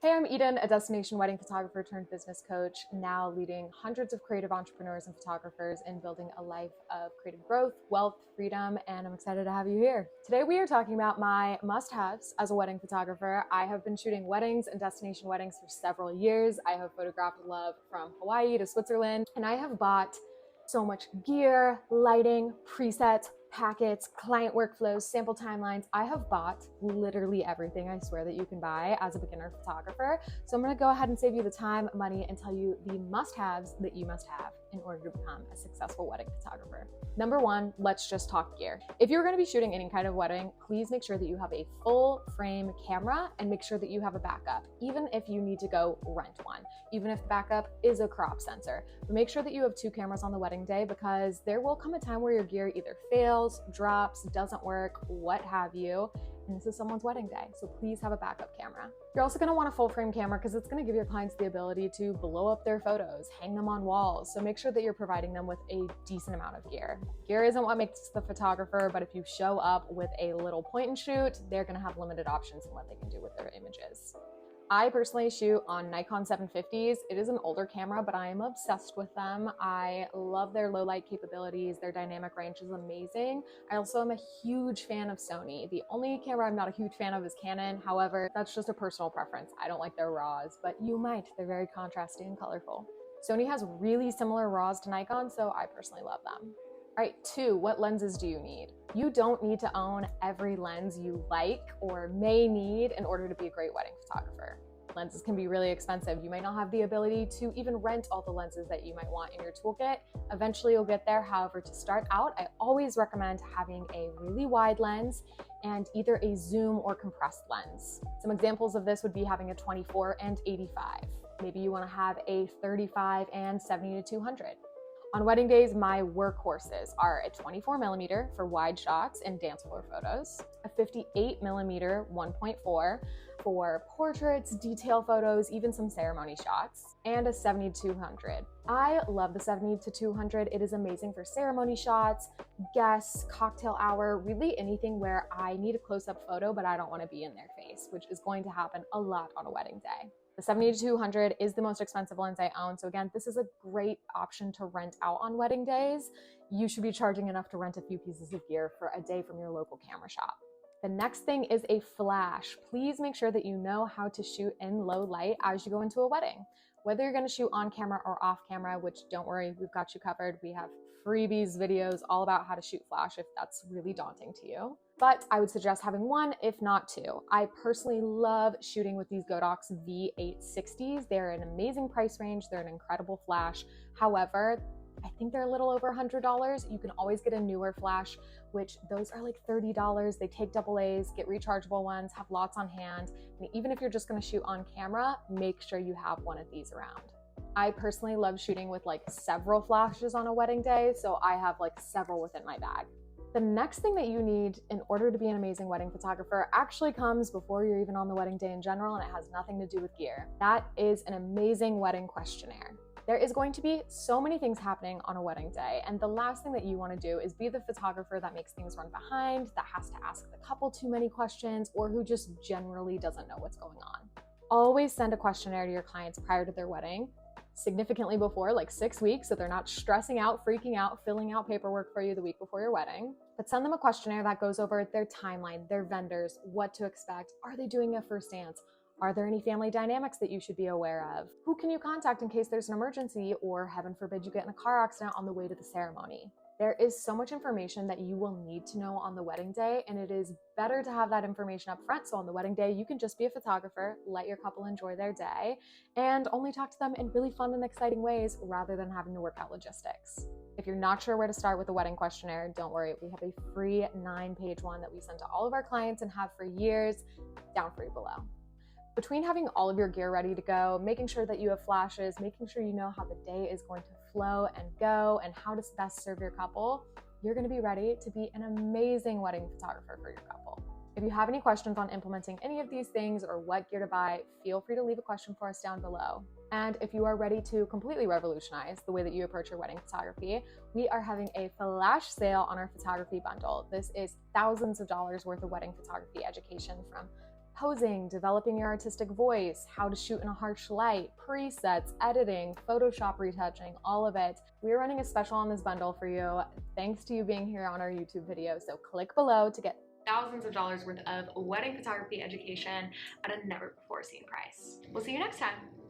Hey, I'm Eden, a destination wedding photographer turned business coach, now leading hundreds of creative entrepreneurs and photographers in building a life of creative growth, wealth, freedom, and I'm excited to have you here. Today, we are talking about my must-haves as a wedding photographer. I have been shooting weddings and destination weddings for several years. I have photographed love from Hawaii to Switzerland, and I have bought so much gear, lighting, presets, packets, client workflows, sample timelines. I have bought literally everything, I swear, that you can buy as a beginner photographer. So I'm gonna go ahead and save you the time, money, and tell you the must-haves that you must have in order to become a successful wedding photographer. Number one, let's just talk gear. If you're gonna be shooting any kind of wedding, please make sure that you have a full frame camera and make sure that you have a backup, even if you need to go rent one, even if the backup is a crop sensor. But make sure that you have two cameras on the wedding day, because there will come a time where your gear either fails, drops, doesn't work, what have you, and this is someone's wedding day, so please have a backup camera. You're also gonna want a full frame camera because it's gonna give your clients the ability to blow up their photos, hang them on walls, so make sure that you're providing them with a decent amount of gear. Gear isn't what makes the photographer, but if you show up with a little point and shoot, they're gonna have limited options in what they can do with their images. I personally shoot on Nikon 750s. It is an older camera, but I am obsessed with them. I love their low light capabilities. Their dynamic range is amazing. I also am a huge fan of Sony. The only camera I'm not a huge fan of is Canon. However, that's just a personal preference. I don't like their RAWs, but you might. They're very contrasty and colorful. Sony has really similar RAWs to Nikon, so I personally love them. All right, two, what lenses do you need? You don't need to own every lens you like or may need in order to be a great wedding photographer. Lenses can be really expensive. You might not have the ability to even rent all the lenses that you might want in your toolkit. Eventually you'll get there. However, to start out, I always recommend having a really wide lens and either a zoom or compressed lens. Some examples of this would be having a 24 and 85. Maybe you want to have a 35 and 70-200. On wedding days, my workhorses are a 24mm for wide shots and dance floor photos, a 58mm 1.4 for portraits, detail photos, even some ceremony shots, and a 70-200. I love the 70-200. It is amazing for ceremony shots, guests, cocktail hour, really anything where I need a close-up photo, but I don't want to be in their face, which is going to happen a lot on a wedding day. The 70-200 is the most expensive lens I own. So again, this is a great option to rent out on wedding days. You should be charging enough to rent a few pieces of gear for a day from your local camera shop. The next thing is a flash. Please make sure that you know how to shoot in low light as you go into a wedding. Whether you're gonna shoot on camera or off camera, which don't worry, we've got you covered. We have freebies videos all about how to shoot flash if that's really daunting to you. But I would suggest having one, if not two. I personally love shooting with these Godox V860s. They're an amazing price range. They're an incredible flash. However, I think they're a little over $100. You can always get a newer flash, which those are like $30. They take AA's, get rechargeable ones, have lots on hand. And even if you're just gonna shoot on camera, make sure you have one of these around. I personally love shooting with like several flashes on a wedding day, so I have like several within my bag. The next thing that you need in order to be an amazing wedding photographer actually comes before you're even on the wedding day in general, and it has nothing to do with gear. That is an amazing wedding questionnaire. There is going to be so many things happening on a wedding day, and the last thing that you want to do is be the photographer that makes things run behind, that has to ask the couple too many questions, or who just generally doesn't know what's going on. Always send a questionnaire to your clients prior to their wedding, significantly before, like 6 weeks, so they're not stressing out, freaking out, filling out paperwork for you the week before your wedding. But send them a questionnaire that goes over their timeline, their vendors, what to expect. Are they doing a first dance? Are there any family dynamics that you should be aware of? Who can you contact in case there's an emergency or heaven forbid you get in a car accident on the way to the ceremony? There is so much information that you will need to know on the wedding day, and it is better to have that information up front. So on the wedding day, you can just be a photographer, let your couple enjoy their day, and only talk to them in really fun and exciting ways rather than having to work out logistics. If you're not sure where to start with the wedding questionnaire, don't worry. We have a free 9-page one that we send to all of our clients and have for years, down for you below. Between having all of your gear ready to go, making sure that you have flashes, making sure you know how the day is going to flow and go and how to best serve your couple, you're going to be ready to be an amazing wedding photographer for your couple. If you have any questions on implementing any of these things or what gear to buy, feel free to leave a question for us down below. And if you are ready to completely revolutionize the way that you approach your wedding photography, we are having a flash sale on our photography bundle. This is thousands of dollars worth of wedding photography education, from posing, developing your artistic voice, how to shoot in a harsh light, presets, editing, Photoshop retouching, all of it. We're running a special on this bundle for you thanks to you being here on our YouTube video. So click below to get thousands of dollars worth of wedding photography education at a never before seen price. We'll see you next time.